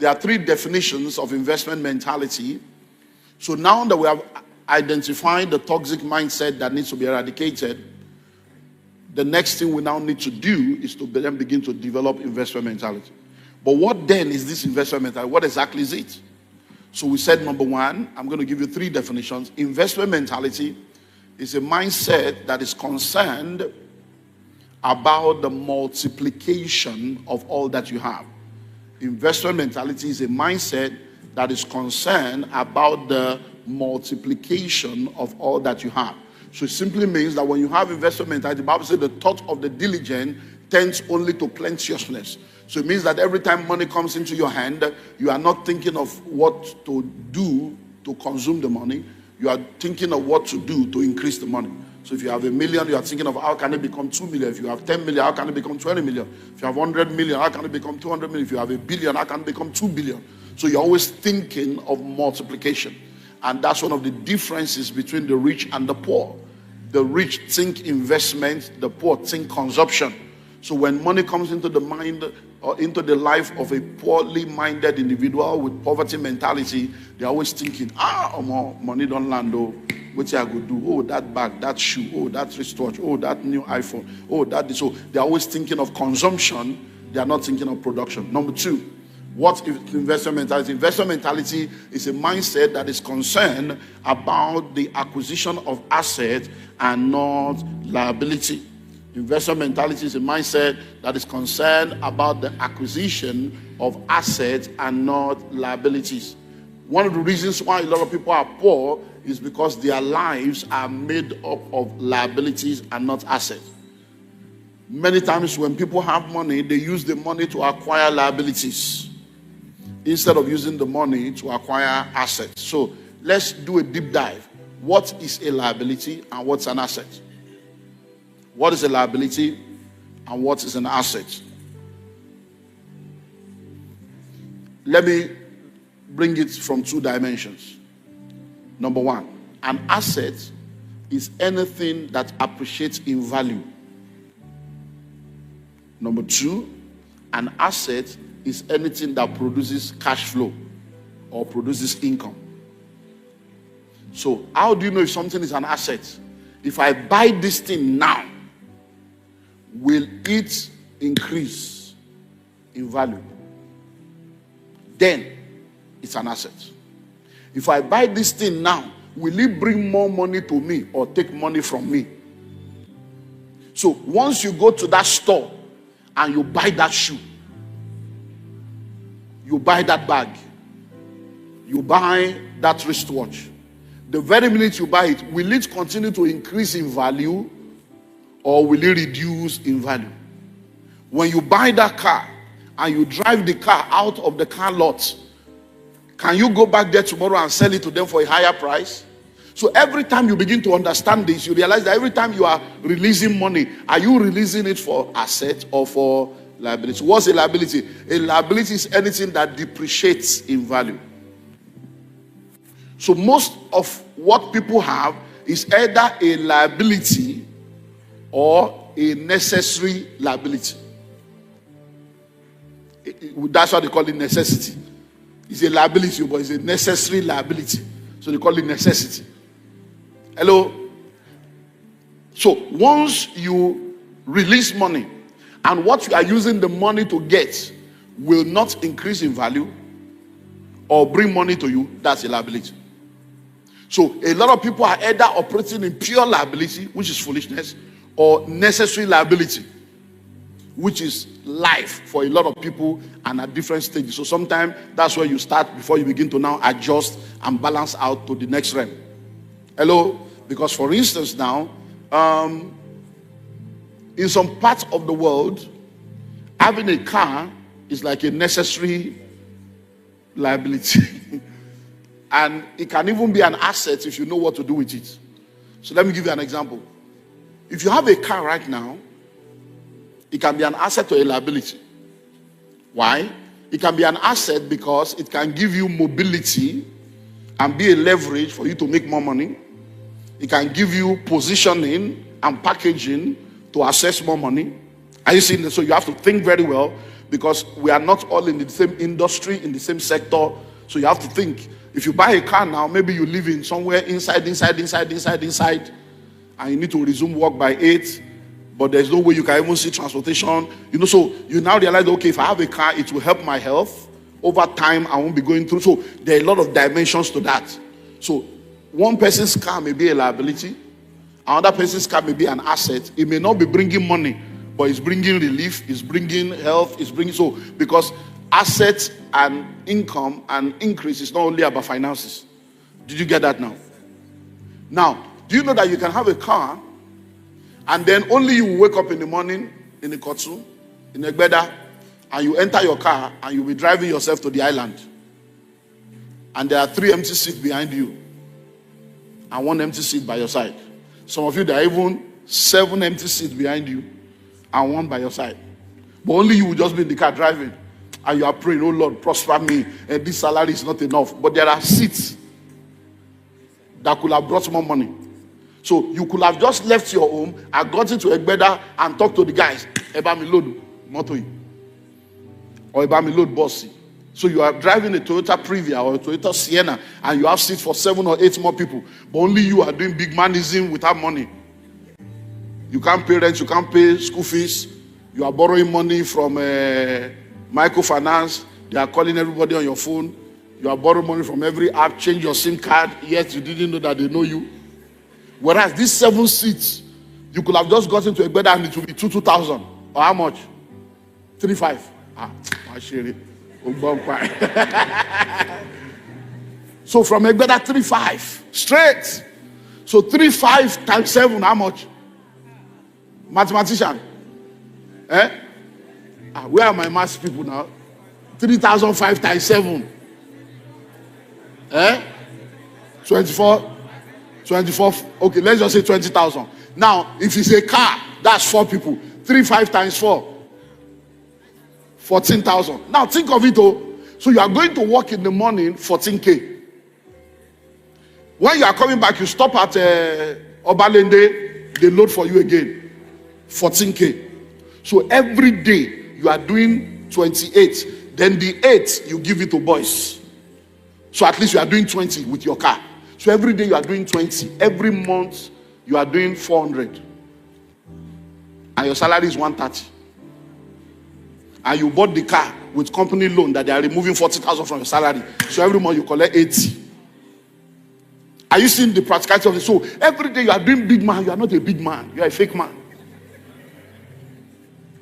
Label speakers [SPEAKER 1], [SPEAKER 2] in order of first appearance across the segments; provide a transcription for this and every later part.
[SPEAKER 1] there are three definitions of investment mentality. So now that we have identified the toxic mindset that needs to be eradicated, the next thing we now need to do is to then begin to develop investment mentality. But what then is this investment mentality? What exactly is it? So we said, number one, I'm going to give you three definitions. Investment mentality is a mindset that is concerned about the multiplication of all that you have. Investment mentality is a mindset that is concerned about the multiplication of all that you have. So it simply means that when you have investment mentality, the Bible says the thought of the diligent tends only to plenteousness. So it means that every time money comes into your hand, you are not thinking of what to do to consume the money. You are thinking of what to do to increase the money. So if you have $1 million, you are thinking of how can it become 2 million. If you have 10 million, how can it become 20 million? If you have 100 million, how can it become 200 million? If you have $1 billion, how can it become 2 billion? So you're always thinking of multiplication. And that's one of the differences between the rich and the poor. The rich think investment, the poor think consumption. So when money comes into the mind or into the life of a poorly minded individual with poverty mentality, they're always thinking, money don't land, oh, what I could do, oh, that bag, that shoe, oh, that wristwatch, oh, that new iPhone, oh, that. So they're always thinking of consumption, they're not thinking of production. Number two, what is investment mentality? Investment mentality is a mindset that is concerned about the acquisition of assets and not liability. Investment mentality is a mindset that is concerned about the acquisition of assets and not liabilities. One of the reasons why a lot of people are poor is because their lives are made up of liabilities and not assets. Many times when people have money, they use the money to acquire liabilities instead of using the money to acquire assets. So let's do a deep dive. What is a liability and what's an asset? What is a liability and what is an asset? Let me bring it from two dimensions. Number one, an asset is anything that appreciates in value. Number two, an asset is anything that produces cash flow or produces income. So how do you know if something is an asset? If I buy this thing now, will it increase in value? Then it's an asset. If I buy this thing now, will it bring more money to me or take money from me? So once you go to that store and you buy that shoe, you buy that bag, you buy that wristwatch, the very minute you buy it, will it continue to increase in value or will it reduce in value? When you buy that car and you drive the car out of the car lot, can you go back there tomorrow and sell it to them for a higher price? So every time you begin to understand this, you realize that every time you are releasing money, are you releasing it for asset or for liability? What's a liability? A liability is anything that depreciates in value. So most of what people have is either a liability or a necessary liability. That's what they call it, necessity. It's a liability, but it's a necessary liability. So they call it necessity. Hello? So once you release money and what you are using the money to get will not increase in value or bring money to you, that's a liability. So a lot of people are either operating in pure liability, which is foolishness, or necessary liability, which is life for a lot of people and at different stages. So sometimes that's where you start before you begin to now adjust and balance out to the next realm. Hello? Because for instance now, in some parts of the world, having a car is like a necessary liability. And it can even be an asset if you know what to do with it. So let me give you an example. If you have a car right now, it can be an asset or a liability. Why? It can be an asset because it can give you mobility and be a leverage for you to make more money. It can give you positioning and packaging to access more money. Are you seeing this? So you have to think very well, because we are not all in the same industry, in the same sector. So you have to think. If you buy a car now, maybe you live in somewhere inside, and you need to resume work by 8, but there's no way you can even see transportation. So you now realize, okay, if I have a car, it will help my health. Over time, I won't be going through. So there are a lot of dimensions to that. So one person's car may be a liability. Another person's car may be an asset. It may not be bringing money, but it's bringing relief, it's bringing health, because assets and income and increase is not only about finances. Did you get that now? Now, do you know that you can have a car and then only you wake up in the morning in Ikotsu, in Egbeda, and you enter your car and you'll be driving yourself to the island. And there are 3 empty seats behind you and 1 empty seat by your side. Some of you, there are even 7 empty seats behind you and 1 by your side. But only you will just be in the car driving. And you are praying, oh Lord, prosper me. And this salary is not enough. But there are seats that could have brought more money. So you could have just left your home and got into Egbeda and talked to the guys. Eba mi load moto or eba mi load bossy. So you are driving a Toyota Previa or a Toyota Sienna and you have seats for 7 or 8 more people. But only you are doing big manism without money. You can't pay rent, you can't pay school fees. You are borrowing money from microfinance. They are calling everybody on your phone. You are borrowing money from every app, change your SIM card. Yet you didn't know that they know you. Whereas these 7 seats, you could have just gotten to a bed and it would be 2,000. Or how much? 3,500. I share it. So from Egbeda 3,500 straight. So 3,500 times 7, how much? Mathematician. Where are my maths people now? 3,005 times 7. 24. Okay, let's just say 20,000. Now, if it's a car, that's 4 people. 3,500 times 4. 14,000. Now think of it all. So you are going to work in the morning, 14K. When you are coming back, you stop at Obalende, they load for you again, 14K. So every day you are doing 28. Then the 8 you give it to boys. So at least you are doing 20 with your car. So every day you are doing 20. Every month you are doing 400. And your salary is 130. And you bought the car with company loan that they are removing 40,000 from your salary. So every month you collect 80. Are you seeing the practicality of it? So every day you are doing big man. You are not a big man. You are a fake man.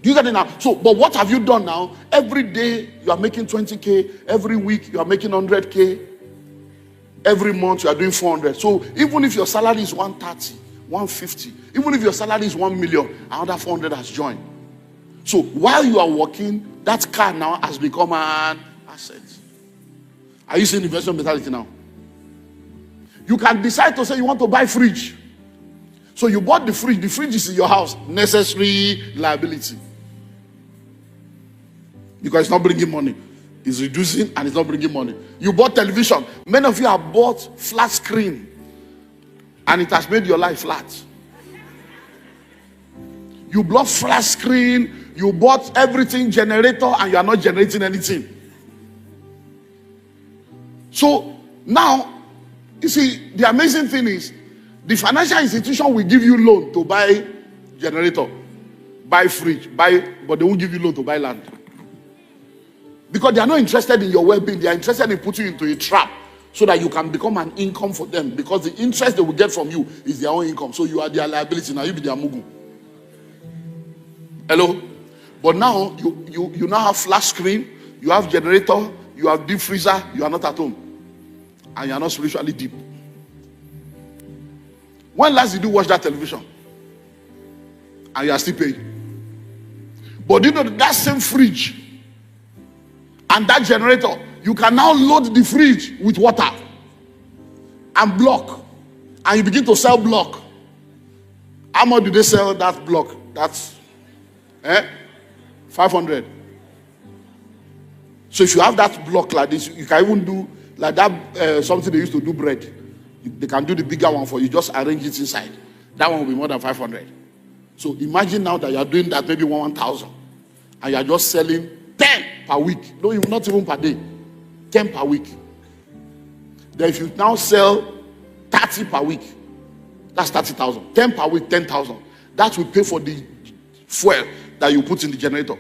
[SPEAKER 1] Do you get it now? So, but what have you done now? Every day you are making 20K. Every week you are making 100K. Every month you are doing 400. So even if your salary is 130, 150, even if your salary is 1 million, another 400 has joined. So while you are working, that car now has become an asset. Are you seeing investment mentality now? You can decide to say you want to buy fridge. So you bought the fridge. The fridge is in your house. Necessary liability. Because it's not bringing money. It's reducing and it's not bringing money. You bought television. Many of you have bought flat screen. And it has made your life flat. You bought flat screen. You bought everything, generator, and you are not generating anything. So now, you see, the amazing thing is, the financial institution will give you loan to buy generator, buy fridge, but they won't give you loan to buy land. Because they are not interested in your well-being. They are interested in putting you into a trap so that you can become an income for them. Because the interest they will get from you is their own income. So you are their liability. Now you be their mugu. Hello? But now you now have flat screen, you have generator, you have deep freezer, you are not at home. And you are not spiritually deep. When last did you watch that television? And you are still paying. But you know that same fridge and that generator, you can now load the fridge with water and block. And you begin to sell block. How much do they sell that block? That's 500. So if you have that block like this, you can even do like that, something they used to do bread. They can do the bigger one for you. Just arrange it inside. That one will be more than 500. So imagine now that you are doing that maybe 1,000. And you are just selling 10 per week. No, not even per day. 10 per week. Then if you now sell 30 per week, that's 30,000. 10 per week, 10,000. That will pay for the fuel that you put in the generator.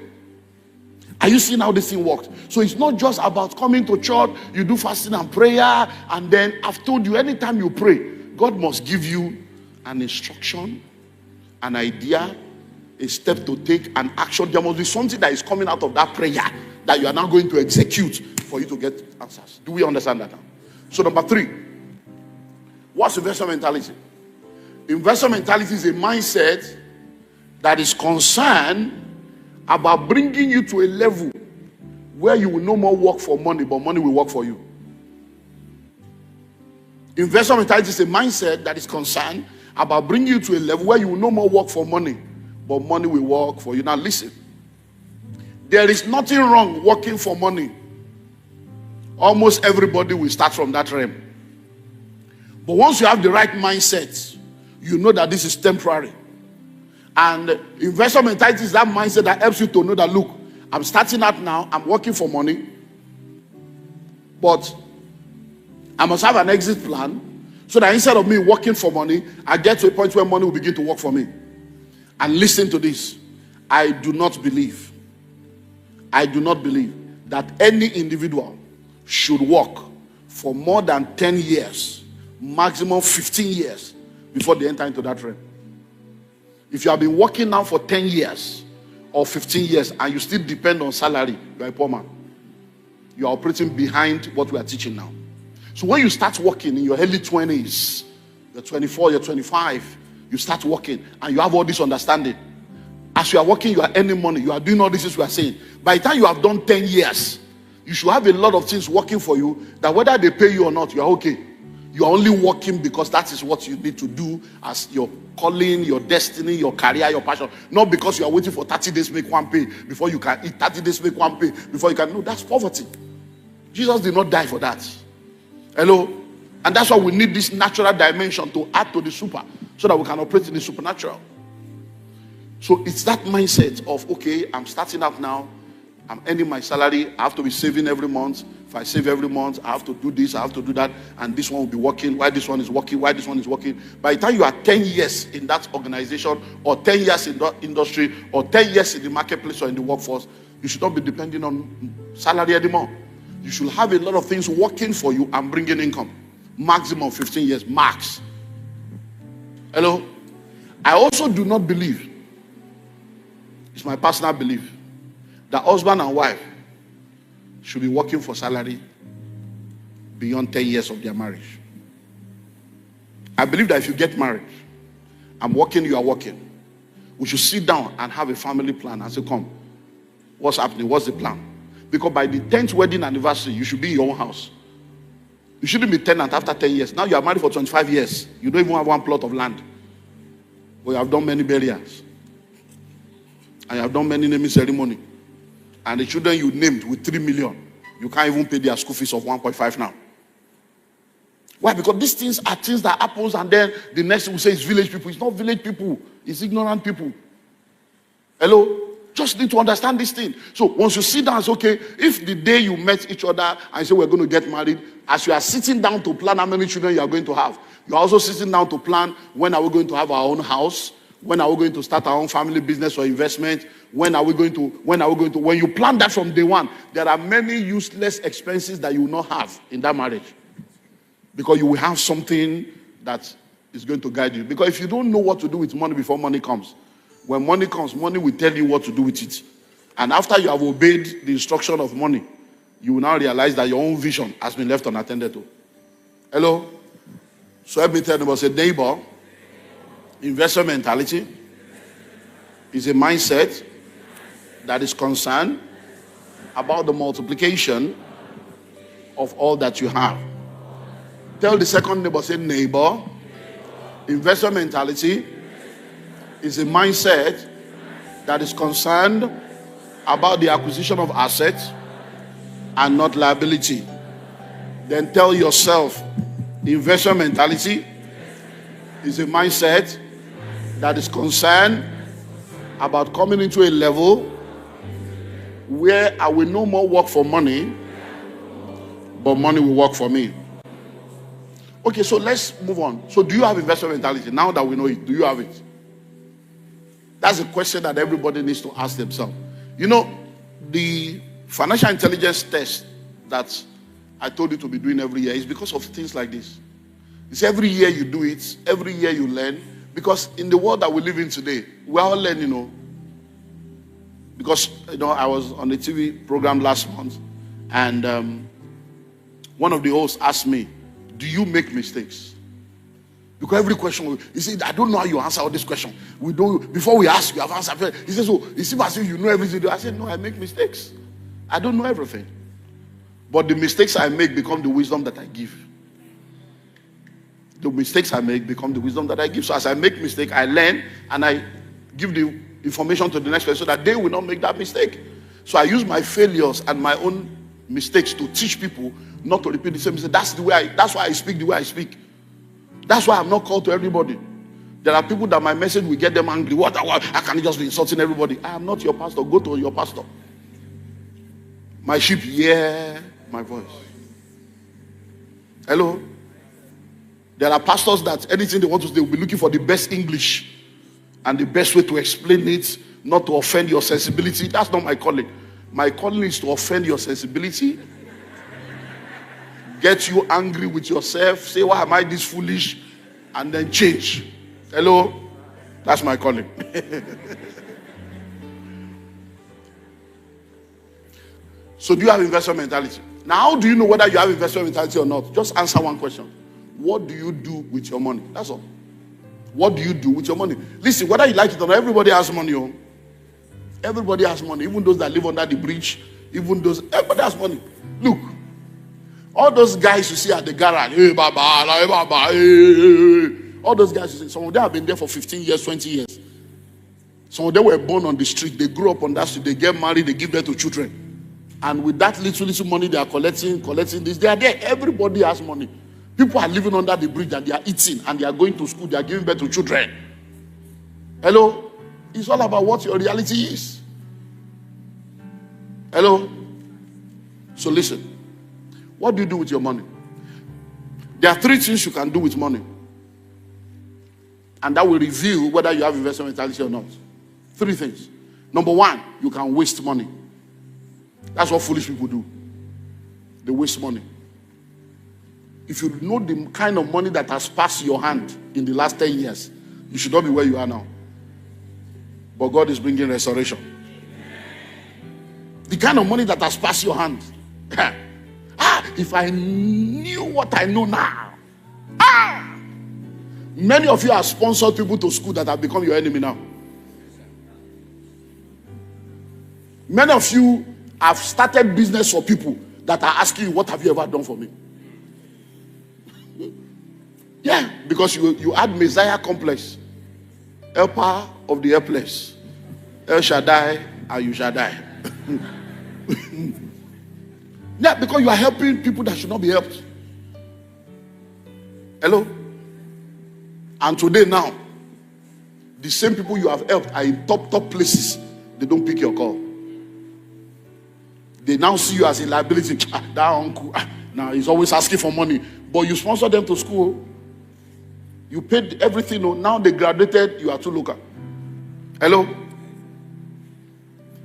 [SPEAKER 1] Are you seeing how this thing works? So it's not just about coming to church, you do fasting and prayer, and then I've told you, anytime you pray, God must give you an instruction, an idea, a step to take, an action. There must be something that is coming out of that prayer that you are now going to execute for you to get answers. Do we understand that now? So number 3, what's investor mentality? Investor mentality is a mindset that is concerned about bringing you to a level where you will no more work for money, but money will work for you. Investor mentality is a mindset that is concerned about bringing you to a level where you will no more work for money, but money will work for you. Now listen, there is nothing wrong working for money. Almost everybody will start from that realm. But once you have the right mindset, you know that this is temporary. And investor mentality is that mindset that helps you to know that, look, I'm starting out now, I'm working for money, but I must have an exit plan so that instead of me working for money, I get to a point where money will begin to work for me. And listen to this. I do not believe that any individual should work for more than 10 years, maximum 15 years, before they enter into that realm. If you have been working now for 10 years or 15 years and you still depend on salary, you are a poor man. You are operating behind what we are teaching now. So when you start working in your early 20s, you're 24, you're 25, you start working and you have all this understanding. As you are working, you are earning money, you are doing all this as we are saying. By the time you have done 10 years, you should have a lot of things working for you that whether they pay you or not, you are okay. You are only working because that is what you need to do as your calling, your destiny, your career, your passion. Not because you are waiting for 30 days make one pay before you can eat, 30 days make one pay before you can. No, that's poverty. Jesus did not die for that. Hello? And that's why we need this natural dimension to add to the super so that we can operate in the supernatural. So it's that mindset of, okay, I'm starting out now. I'm earning my salary. I have to be saving every month. If I save every month, I have to do this, I have to do that. And this one will be working. Why this one is working? Why this one is working? By the time you are 10 years in that organization, or 10 years in the industry, or 10 years in the marketplace or in the workforce, you should not be depending on salary anymore. You should have a lot of things working for you and bringing income. Maximum 15 years, max. Hello? I also do not believe, it's my personal belief, that husband and wife should be working for salary beyond 10 years of their marriage. I believe that if you get married, I'm working, you are working, we should sit down and have a family plan and say, come, what's happening? What's the plan? Because by the 10th wedding anniversary, you should be in your own house. You shouldn't be tenant after 10 years. Now you are married for 25 years. You don't even have one plot of land. But you have done many burials. And you have done many naming ceremonies. And the children you named with 3 million, you can't even pay their school fees of 1.5 now. Why? Because these things are things that happens, and then the next thing we say is village people. It's not village people. It's ignorant people. Hello? Just need to understand this thing. So once you sit down, it's okay. If the day you met each other and say we're going to get married, as you are sitting down to plan how many children you are going to have, you are also sitting down to plan when are we going to have our own house, when are we going to start our own family business or investment, when you plan that from day one, there are many useless expenses that you will not have in that marriage. Because you will have something that is going to guide you. Because if you don't know what to do with money before money comes, when money comes, money will tell you what to do with it. And after you have obeyed the instruction of money, you will now realize that your own vision has been left unattended to. Hello? So let me tell you, say, neighbor, investor mentality is a mindset that is concerned about the multiplication of all that you have. Tell the second neighbor, say, neighbor, investor mentality is a mindset that is concerned about the acquisition of assets and not liability. Then tell yourself, investor mentality is a mindset that is concerned about coming into a level where I will no more work for money, but money will work for me. Okay, so let's move on. So do you have investment mentality? Now that we know it, do you have it? That's a question that everybody needs to ask themselves. You know, the financial intelligence test that I told you to be doing every year is because of things like this. It's every year you do it, every year you learn. Because in the world that we live in today, we're all learning, Because, I was on a TV program last month, and one of the hosts asked me, do you make mistakes? Because every question, he said, I don't know how you answer all this question. We don't, before we ask, you have answered. He says, so it seems as if you know everything. I said, no, I make mistakes. I don't know everything. But the mistakes I make become the wisdom that I give. The mistakes I make become the wisdom that I give. So as I make mistake, I learn and I give the information to the next person so that they will not make that mistake. So I use my failures and my own mistakes to teach people not to repeat the same mistake. That's why I speak the way I speak. That's why I'm not called to everybody. There are people that my message will get them angry. What? I can't just be insulting everybody. I am not your pastor. Go to your pastor. My sheep hear my voice. Hello? There are pastors that anything they want to say, they will be looking for the best English and the best way to explain it, not to offend your sensibility. That's not my calling. My calling is to offend your sensibility, get you angry with yourself, say, why am I this foolish? And then change. Hello? That's my calling. So do you have investment mentality? Now, how do you know whether you have investment mentality or not? Just answer one question. What do you do with your money? That's all. What do you do with your money? Listen, whether you like it or not, everybody has money. Everybody has money. Even those that live under the bridge, everybody has money. Look, all those guys you see at the garage, hey, Baba, hey, Baba, hey. All those guys you see, some of them have been there for 15 years, 20 years. Some of them were born on the street. They grew up on that street. They get married. They give birth to children. And with that little money they are collecting this, they are there. Everybody has money. People are living under the bridge and they are eating and they are going to school. They are giving birth to children. Hello? It's all about what your reality is. Hello? So listen. What do you do with your money? There are 3 things you can do with money. And that will reveal whether you have investment mentality or not. 3 things. Number 1, you can waste money. That's what foolish people do. They waste money. If you know the kind of money that has passed your hand in the last 10 years, you should not be where you are now. But God is bringing restoration. The kind of money that has passed your hand. If I knew what I know now. Many of you have sponsored people to school that have become your enemy now. Many of you have started business for people that are asking you, what have you ever done for me? Yeah, because you had Messiah complex. Helper of the helpless. El Shaddai and you shall die. Yeah, because you are helping people that should not be helped. Hello? And today now, the same people you have helped are in top places. They don't pick your call. They now see you as a liability. That uncle, now he's always asking for money. But you sponsor them to school. You paid everything. Now they graduated, you are too local. Hello?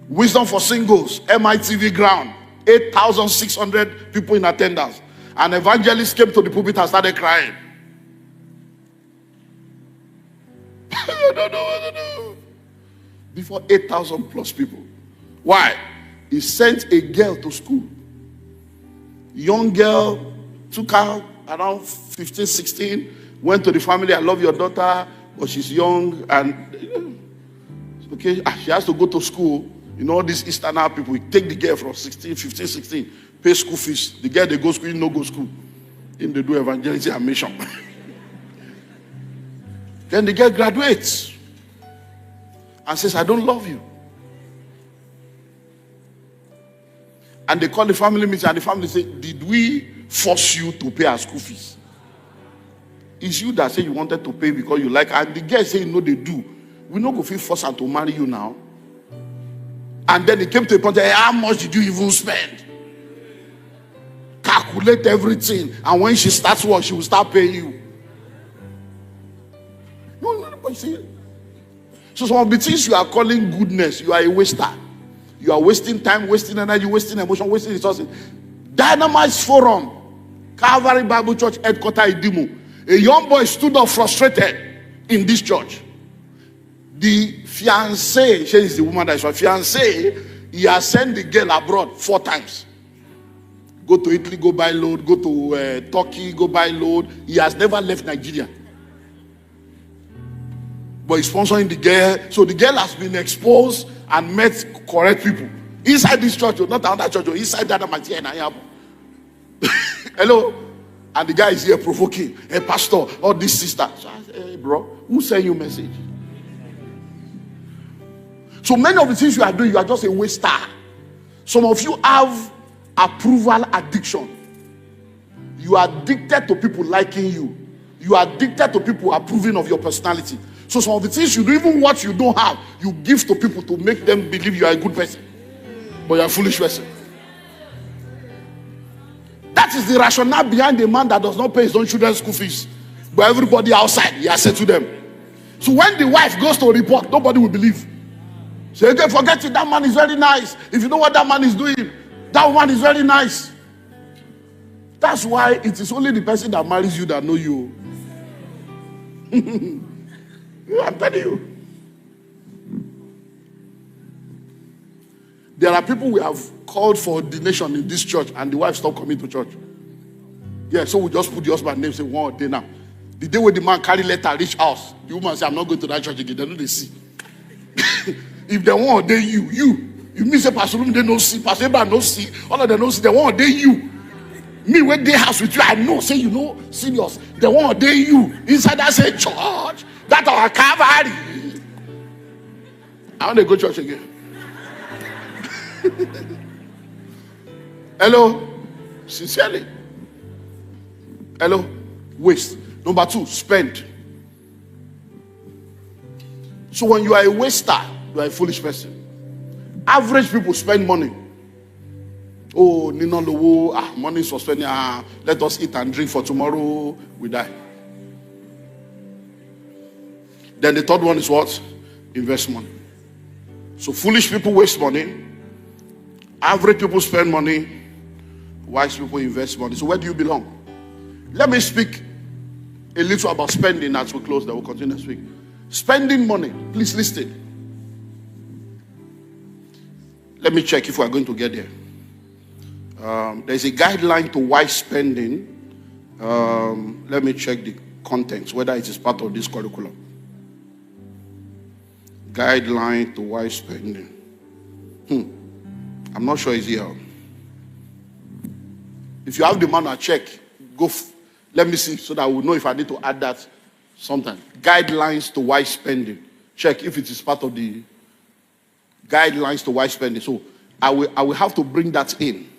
[SPEAKER 1] Wisdom for singles, MITV ground. 8,600 people in attendance. An evangelist came to the pulpit and started crying. I don't know what to do. Before 8,000 plus people. Why? He sent a girl to school. Young girl, took her around 15, 16, went to the family, I love your daughter, but she's young and okay, she has to go to school. You know, these Eastern people, take the girl from 16, 15, 16, pay school fees. The girl, they go school, no go school. Then they do evangelism and mission. Then the girl graduates and says, I don't love you. And they call the family meeting and the family say, did we force you to pay our school fees? It's you that say you wanted to pay because you like, and the girl say, no, they do. We not go feel force her to marry you now. And then it came to a point, how much did you even spend? Calculate everything. And when she starts work, she will start paying you. No, but you see. So some of the things you are calling goodness, you are a waster. You are wasting time, wasting energy, wasting emotion, wasting resources. Dynamite Forum, Calvary Bible Church headquarters in Dimo. A young boy stood up frustrated in this church. The fiancé, she is the woman that is her fiancé, he has sent the girl abroad 4 times. Go to Italy, go buy load. Go to Turkey, go buy load. He has never left Nigeria. But he's sponsoring the girl. So the girl has been exposed and met correct people. Inside this church, not another church, inside that material. Hello? And the guy is here provoking. Hey, pastor, or this sister. So I say, hey, bro, who sent you a message? So many of the things you are doing, you are just a waster. Some of you have approval addiction. You are addicted to people liking you. You are addicted to people approving of your personality. So some of the things you do, even what you don't have, you give to people to make them believe you are a good person, but you are a foolish person. That is the rationale behind a man that does not pay his own children's school fees, but everybody outside, he has said to them. So when the wife goes to report, nobody will believe. Say, okay, forget it, that man is very nice. If you know what that man is doing, that woman is very nice. That's why it is only the person that marries you that know you. I'm telling you. There are people we have called for ordination in this church and the wife stopped coming to church. Yeah, so we just put the husband's name, say, one day now. The day when the man carry letter, reach house, the woman say, I'm not going to that church again. They know they see. If they want ordain you mean say Pastor Olumide no see, Pastor Abraham no see, all of them no see, they want ordain you. Me when they house with you, I know, say you know, serious. They want ordain you inside that same church, that our Calvary. I want to go church again. Hello, sincerely. Hello, waste. Number 2, spend. So when you are a waster, you are a foolish person. Average people spend money. Oh, Nino Lowo, money is for spending. Let us eat and drink for tomorrow. We die. Then the third one is what? Investment. So foolish people waste money. Average people spend money. Wise people invest money. So where do you belong? Let me speak a little about spending as we close. Then we'll continue next week. Spending money. Please listen. Let me check if we are going to get there. There's a guideline to wise spending. Let me check the contents, whether it is part of this curriculum. Guideline to wise spending. I'm not sure it's here. If you have the manual, check. Let me see so that we'll know if I need to add that sometime. Guidelines to wise spending. Check if it is part of the guidelines to wise spending. So I will have to bring that in.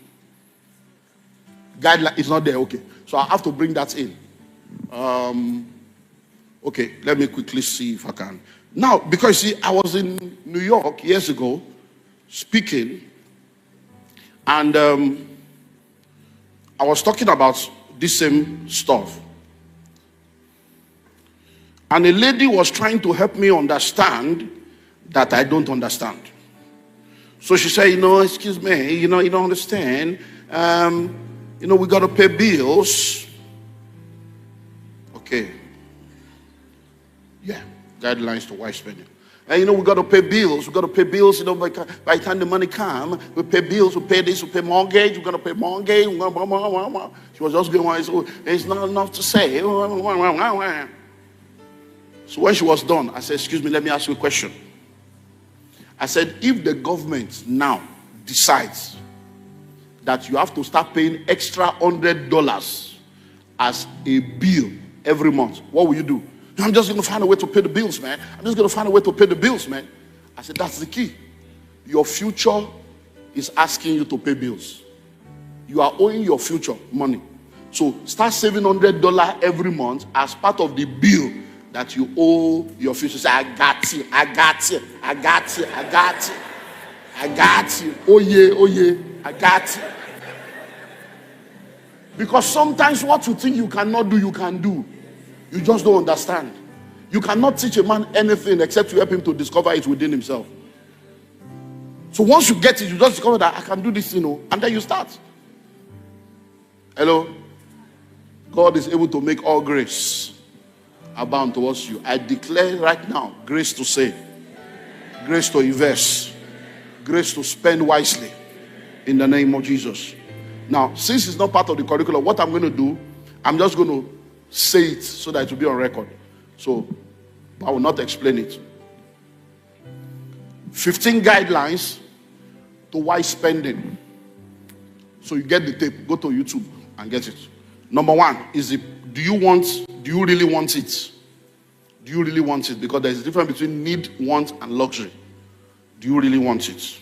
[SPEAKER 1] Guideline is not there. Okay. So I have to bring that in. Okay. Let me quickly see if I can. Now, because see, I was in New York years ago speaking, and I was talking about this same stuff. And a lady was trying to help me understand that I don't understand. So she said, excuse me, you don't understand. We got to pay bills. Okay. Yeah, guidelines to wise spending. And we got to pay bills. We got to pay bills. By the time the money come, we pay bills. We pay this. We pay mortgage. We're gonna pay mortgage. She was just going on. So there's not enough to say. So when she was done, I said, "Excuse me, let me ask you a question." I said, "If the government now decides that you have to start paying extra $100 as a bill every month, what will you do?" "I'm just going to find a way to pay the bills, man. I'm just going to find a way to pay the bills, man." I said, that's the key. Your future is asking you to pay bills. You are owing your future money. So start saving $100 every month as part of the bill that you owe your future. Say, I got you, I got you, I got you, I got you. I got you. Oh yeah, I got you. Because sometimes what you think you cannot do, you can do. You just don't understand. You cannot teach a man anything except to help him to discover it within himself. So once you get it, you just discover that I can do this, and then you start. Hello? God is able to make all grace abound towards you. I declare right now, grace to save, grace to invest, grace to spend wisely in the name of Jesus. Now, since it's not part of the curriculum, what I'm going to do, I'm just going to say it so that it will be on record. So, I will not explain it. 15 guidelines to wise spending. So you get the tape, go to YouTube and get it. Number one is do you really want it? Do you really want it? Because there's a difference between need, want, and luxury. Do you really want it?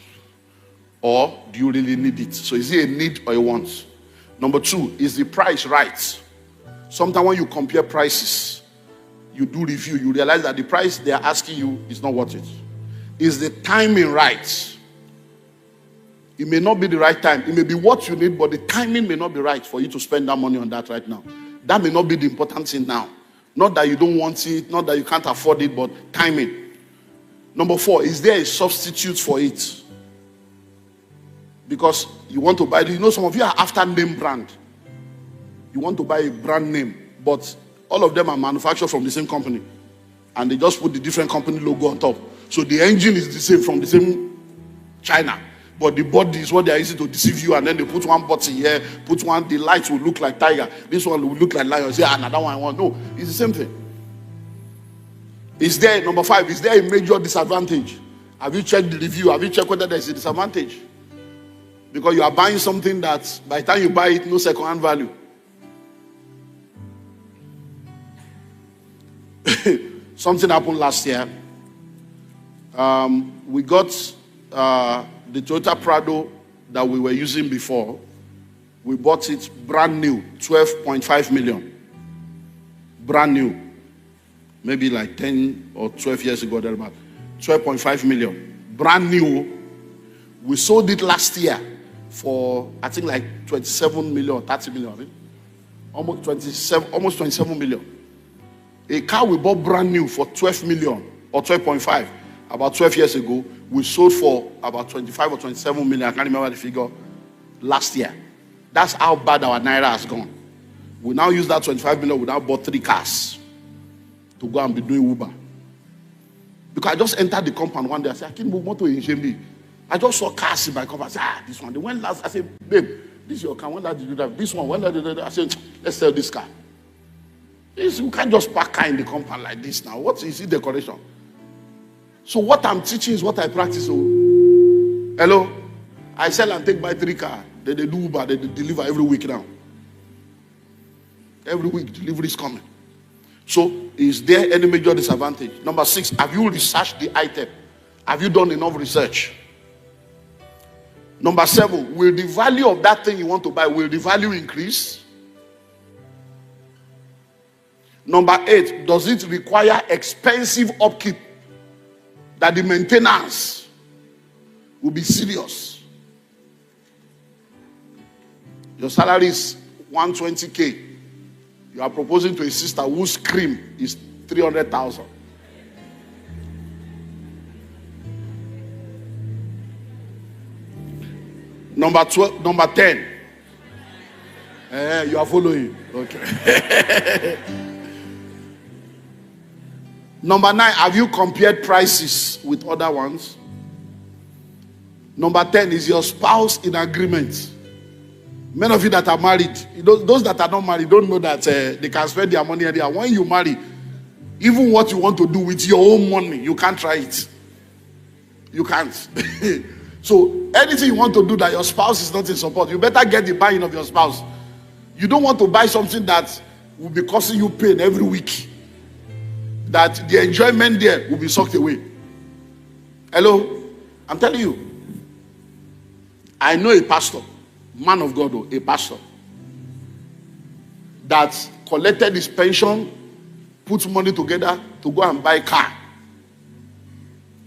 [SPEAKER 1] Or do you really need it? So is it a need or a want? Number two, is the price right? Sometimes when you compare prices, you do review, you realize that the price they are asking you is not worth it. Is the timing right? It may not be the right time. It may be what you need, but the timing may not be right for you to spend that money on that right now. That may not be the important thing now. Not that you don't want it, not that you can't afford it, but timing. Number four, is there a substitute for it? Because you want to buy, some of you are after name brand. You want to buy a brand name, but all of them are manufactured from the same company. And they just put the different company logo on top. So the engine is the same from the same China. But the body is what they are using to deceive you. And then they put one button here, the lights will look like tiger. This one will look like lion. Say, another one I want. No, it's the same thing. Number five, is there a major disadvantage? Have you checked the review? Have you checked whether there's a disadvantage? Because you are buying something that by the time you buy it, no second-hand value. Something happened last year. We got the Toyota Prado that we were using before. We bought it brand new, 12.5 million. Brand new. Maybe like 10 or 12 years ago, there about 12.5 million. Brand new. We sold it last year for, I think, like 27 million, 30 million. Right? Almost 27 million. A car we bought brand new for 12 million or 12.5 about 12 years ago, we sold for about 25 or 27 million. I can't remember the figure last year. That's how bad our Naira has gone. We now use that 25 million. We now bought 3 cars to go and be doing Uber. Because I just entered the compound one day. I said, I can't move motor in Shembi. I just saw cars in my compound. I said, this one. They went last. I said, babe, this is your car. When did you do that? This one. When did you do that? I said, let's sell this car. You can't just park car in the compound like this now. What is it decoration? So what I'm teaching is what I practice. Oh. Hello? I sell and take by 3 cars. They do Uber. They deliver every week now. Every week, delivery is coming. So, is there any major disadvantage? Number 6, have you researched the item? Have you done enough research? Number 7, will the value of that thing you want to buy, will the value increase? Number 8, does it require expensive upkeep? That the maintenance will be serious. Your salary is 120K. You are proposing to a sister whose cream is 300,000. Number 10. You are following. Okay. Number 9, have you compared prices with other ones? Number 10, is your spouse in agreement? Many of you that are married, those that are not married don't know that they can spend their money anywhere. When you marry, even what you want to do with your own money, you can't try it. You can't. So anything you want to do that your spouse is not in support, you better get the buy-in of your spouse. You don't want to buy something that will be causing you pain every week. That the enjoyment there will be sucked away. Hello? I'm telling you. I know a pastor, man of God, a pastor, that collected his pension, put money together to go and buy a car.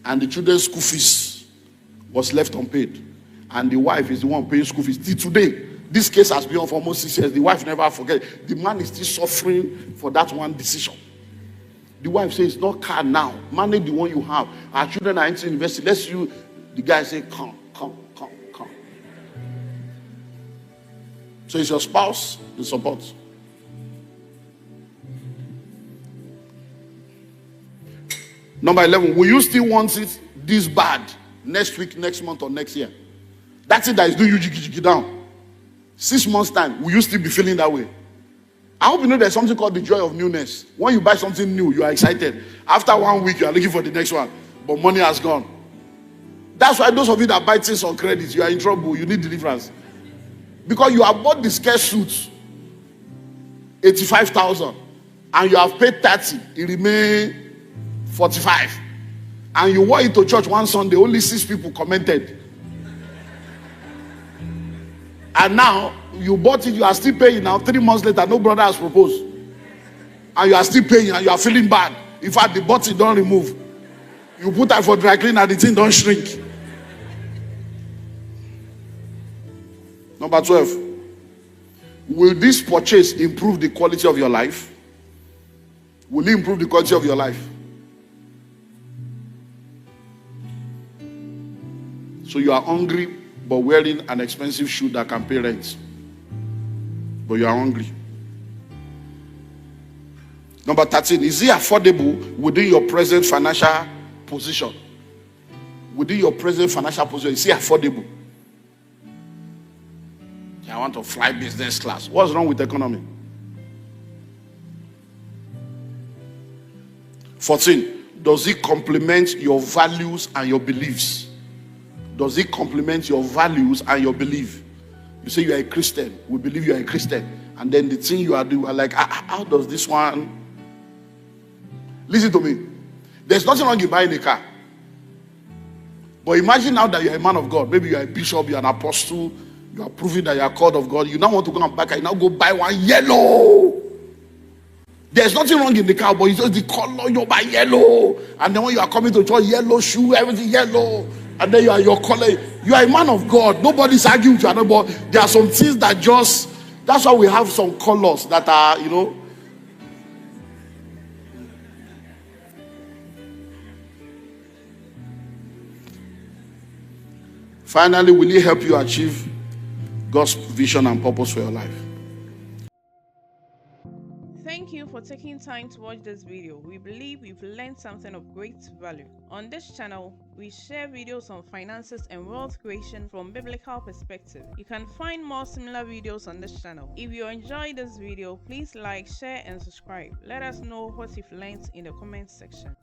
[SPEAKER 1] And the children's school fees was left unpaid. And the wife is the one paying school fees. Till today, this case has been on for almost 6 years. The wife never forget. The man is still suffering for that one decision. The wife says, it's not car now. Manage the one you have. Our children are entering university. Let's you. The guy say, come. So it's your spouse, the support. Number 11, will you still want it this bad next week, next month, or next year? That's it that is doing you jiggy down. 6 months' time, will you still be feeling that way? I hope you know there's something called the joy of newness. When you buy something new, you are excited. After 1 week, you are looking for the next one, but money has gone. That's why those of you that buy things on credit, you are in trouble. You need deliverance. Because you have bought the scarce suit, 85,000, and you have paid 30, it remains 45. And you wore it to church one Sunday, only 6 people commented. And now, you bought it, you are still paying. Now, 3 months later, no brother has proposed. And you are still paying, and you are feeling bad. In fact, the bottle don't remove. You put that for dry cleaner, the thing don't shrink. Number 12. Will this purchase improve the quality of your life? Will it improve the quality of your life? So you are hungry, but wearing an expensive shoe that can pay rent. But you are hungry. Number 13, is it affordable within your present financial position? Within your present financial position, is it affordable? I want to fly business class. What's wrong with the economy? 14, does it complement your values and your beliefs? Does it complement your values and your belief? You say you are a Christian. We believe you are a Christian. And then the thing you are doing, are like, how does this one? Listen to me. There's nothing wrong in buying a car. But imagine now that you're a man of God. Maybe you're a bishop, you're an apostle. You are proving that you are called of God. You now want to go and buy a car. You now go buy one yellow. There's nothing wrong in the car, but it's just the color. You buy yellow. And then when you are coming to church, yellow shoe, everything yellow. And then you are your color. You are a man of God. Nobody's arguing with you. But there are some things that just, that's why we have some colors that are, Finally, will it help you achieve God's vision and purpose for your life?
[SPEAKER 2] Thank you for taking time to watch this video. We believe you've learned something of great value. On this channel, we share videos on finances and wealth creation from biblical perspective. You can find more similar videos on this channel. If you enjoyed this video, please like, share, and subscribe. Let us know what you've learned in the comment section.